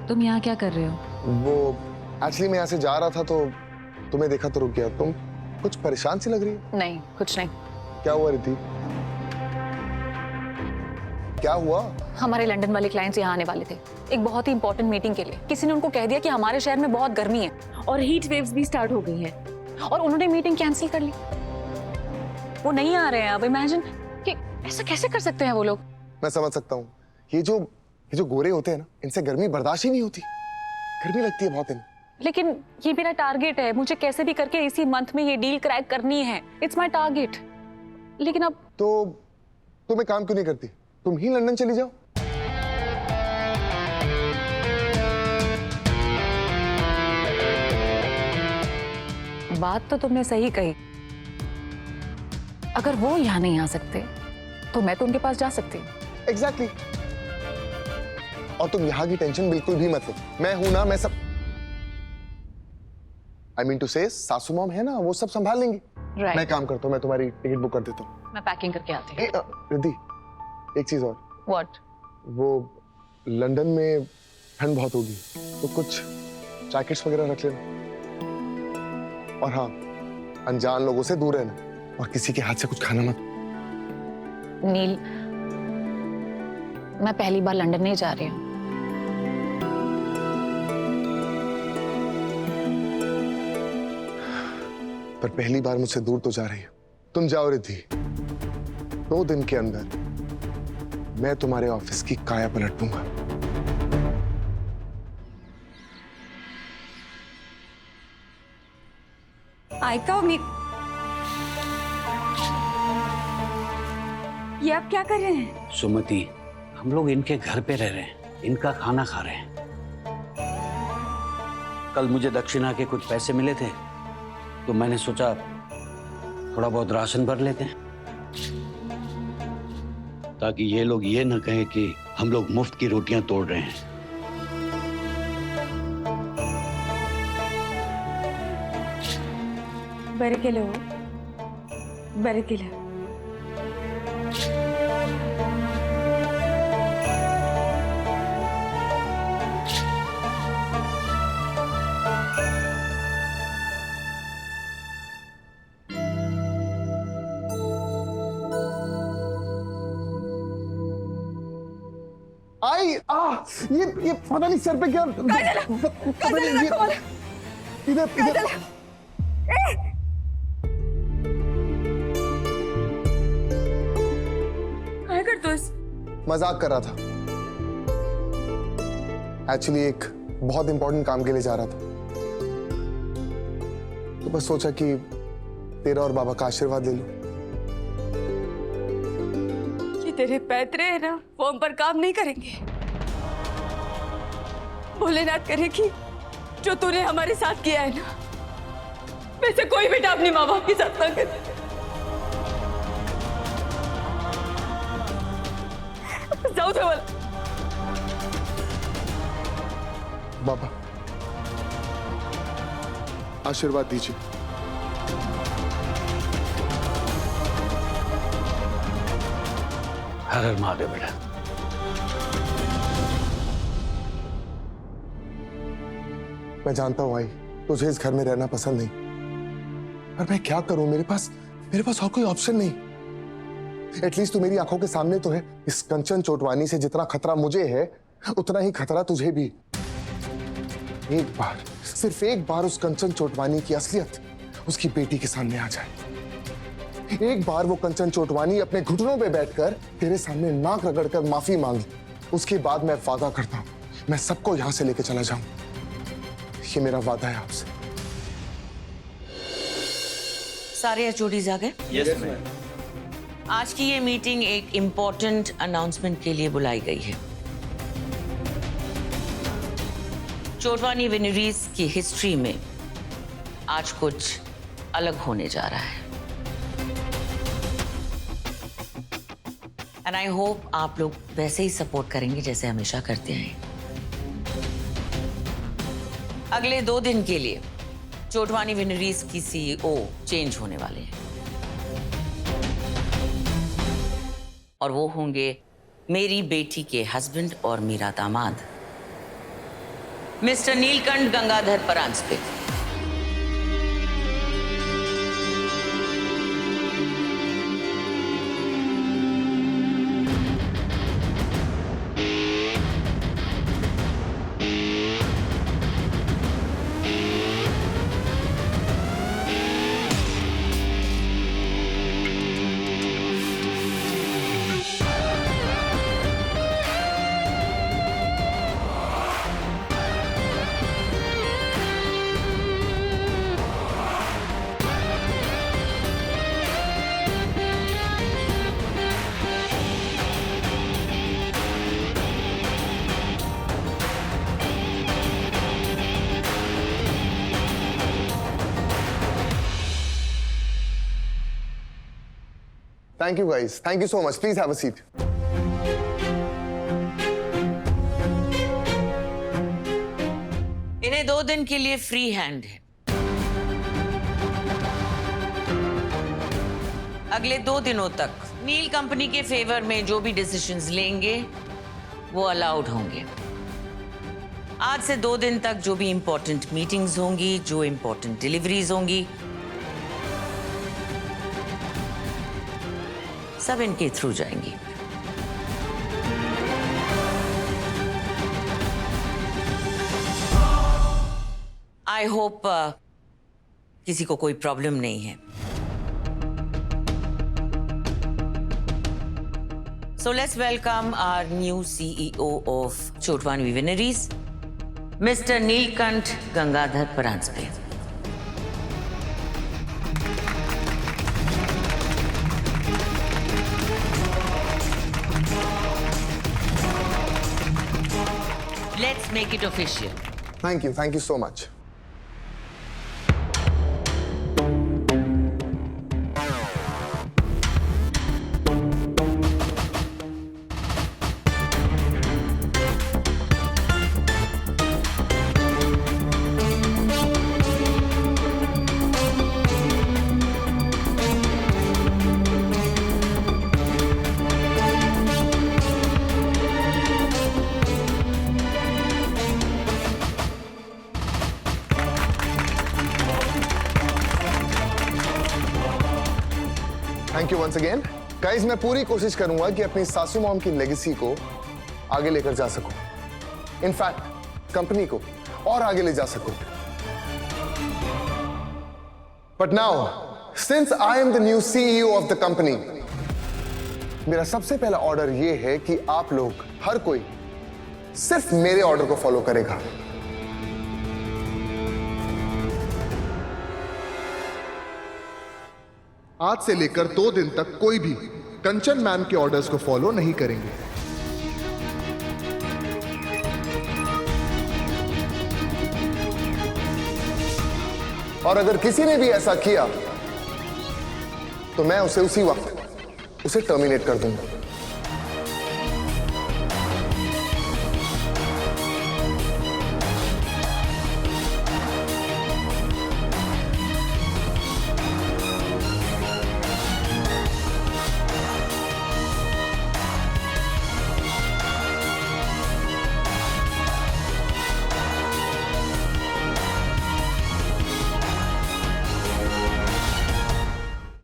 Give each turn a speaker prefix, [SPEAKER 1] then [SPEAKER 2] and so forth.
[SPEAKER 1] तुम यहाँ क्या कर रहे हो?
[SPEAKER 2] वो एक्चुअली मैं यहाँ से जा रहा था तो तुम्हें देखा तो रुक गया। तुम कुछ परेशान सी लग रही है।
[SPEAKER 1] नहीं, कुछ नहीं।
[SPEAKER 2] क्या हुआ रिद्धि? क्या हुआ?
[SPEAKER 1] हमारे लंदन वाले क्लाइंट्स यहाँ आने वाले थे एक बहुत ही इंपॉर्टेंट मीटिंग के लिए। किसी ने उनको कह दिया कि हमारे शहर में बहुत गर्मी है और हीट वेव्स भी स्टार्ट हो गई हैं और उन्होंने मीटिंग कैंसिल कर ली। वो नहीं आ रहे हैं। अब इमेजिन कि ऐसा कैसे कर सकते हैं वो लोग।
[SPEAKER 2] मैं समझ सकता हूँ। ये जो गोरे होते हैं ना, इनसे गर्मी बर्दाश्त ही नहीं होती। गर्मी लगती है बहुत इन्हें।
[SPEAKER 1] लेकिन ये मेरा टारगेट है, मुझे कैसे भी करके इसी मंथ में ये डील क्रैक करनी है। It's my target. लेकिन अब
[SPEAKER 2] तो तुम एक काम क्यों नहीं करती? तुम ही लंदन चली जाओ।
[SPEAKER 1] बात तो तुमने सही कही। अगर वो यहाँ नहीं आ सकते तो मैं तो उनके पास जा सकती हूँ।
[SPEAKER 2] एग्जैक्टली। और तुम यहाँ की टेंशन बिल्कुल भी मत लो। मैं हूं ना, मैं सब आई मीन टू से सासू मॉम है ना, वो सब संभाल लेंगी।
[SPEAKER 1] Right.
[SPEAKER 2] मैं काम करता हूँ, मैं तुम्हारी टिकट बुक कर देता हूँ।
[SPEAKER 1] मैं पैकिंग करके आती हूँ।
[SPEAKER 2] रिद्धि, एक चीज और।
[SPEAKER 1] What?
[SPEAKER 2] वो लंदन में ठंड बहुत होगी तो कुछ जैकेट्स वगैरह रख लेना। और हाँ, अनजान लोगों से दूर रहना और किसी के हाथ से कुछ खाना मत।
[SPEAKER 1] नील, मैं पहली बार लंदन नहीं जा रही हूँ।
[SPEAKER 2] पर पहली बार मुझसे दूर तो जा रही हो। तुम जाओ रिद्धि। 2 दिन के अंदर मैं तुम्हारे ऑफिस की काया पलट दूंगा।
[SPEAKER 3] आयका, ये आप क्या कर रहे हैं?
[SPEAKER 4] सुमति, हम लोग इनके घर पे रह रहे हैं, इनका खाना खा रहे हैं। कल मुझे दक्षिणा के कुछ पैसे मिले थे तो मैंने सोचा थोड़ा बहुत राशन भर लेते हैं ताकि ये लोग ये न कहें कि हम लोग मुफ्त की रोटियां तोड़ रहे हैं।
[SPEAKER 3] बरकिलो, बरकिलो।
[SPEAKER 2] ये पता नहीं सर पे क्या इधर मजाक कर रहा था। एक्चुअली एक बहुत इंपॉर्टेंट काम के लिए जा रहा था तो बस सोचा कि तेरा और बाबा का आशीर्वाद ले लूं।
[SPEAKER 3] ये तेरे पैतरे है ना, फॉर्म पर काम नहीं करेंगे। भोलेनाथ करे कि जो तूने हमारे साथ किया है ना, वैसे कोई बेटा अपने माँ बाप के साथ ना करे। जाओ तो वाला।
[SPEAKER 2] बाबा आशीर्वाद दीजिए।
[SPEAKER 4] हर हर महादेव बेटा।
[SPEAKER 2] मैं जानता हूं आई, तुझे इस घर में रहना पसंद नहीं, पर मैं क्या करूं? मेरे पास और कोई ऑप्शन नहीं। एटलीस्ट तू मेरी आंखों के सामने तो है। इस कंचन चोटवानी से जितना खतरा मुझे है उतना ही खतरा तुझे भी। एक बार, सिर्फ एक बार उस कंचन चोटवानी की असलियत उसकी बेटी के सामने आ जाए। एक बार वो कंचन चोटवानी अपने घुटनों पे बैठकर तेरे सामने नाक रगड़कर माफी मांग ले, उसके बाद मैं वादा करता हूं मैं सबको यहां से लेके चला जाऊं। ये मेरा वादा है आपसे।
[SPEAKER 5] सारे एचओडीज आ गए?
[SPEAKER 2] Yes ma'am.
[SPEAKER 5] आज की ये मीटिंग एक इम्पोर्टेंट अनाउंसमेंट के लिए बुलाई गई है। चोटवानी विनरीज की हिस्ट्री में आज कुछ अलग होने जा रहा है एंड आई होप आप लोग वैसे ही सपोर्ट करेंगे जैसे हमेशा करते हैं। अगले 2 दिन के लिए चोटवानी विनरीज की सीईओ चेंज होने वाले हैं और वो होंगे मेरी बेटी के हस्बैंड और मेरा दामाद mister Neelkanth Gangadhar Paranjpe.
[SPEAKER 2] Thank you guys. Thank you so much. Please have a seat.
[SPEAKER 5] इन्हें 2 दिन के लिए फ्री हैंड है। अगले 2 दिनों तक नील कंपनी के फेवर में जो भी डिसीजंस लेंगे वो अलाउड होंगे। आज से 2 दिन तक जो भी इंपॉर्टेंट मीटिंग्स होंगी, जो इंपॉर्टेंट डिलीवरीज होंगी, सब इनके थ्रू जाएंगी। आई होप किसी को कोई प्रॉब्लम नहीं है। So let's welcome our new CEO of Chotwani Wineries, Mr. Neelkanth Gangadhar Paranjpe. Let's make it official.
[SPEAKER 2] Thank you. Thank you so much. Thank you once again guys. मैं पूरी कोशिश करूंगा कि अपनी सासू मॉम की लेगेसी को आगे लेकर जा सकूं, इनफैक्ट कंपनी को और आगे ले जा सकूं। But now since I am the new CEO of the company, मेरा सबसे पहला ऑर्डर यह है कि आप लोग हर कोई सिर्फ मेरे ऑर्डर को फॉलो करेगा।
[SPEAKER 6] आज से लेकर 2 दिन तक कोई भी कंचन मैम के ऑर्डर्स को फॉलो नहीं करेंगे।
[SPEAKER 2] और अगर किसी ने भी ऐसा किया तो मैं उसे उसी वक्त उसे टर्मिनेट कर दूंगा।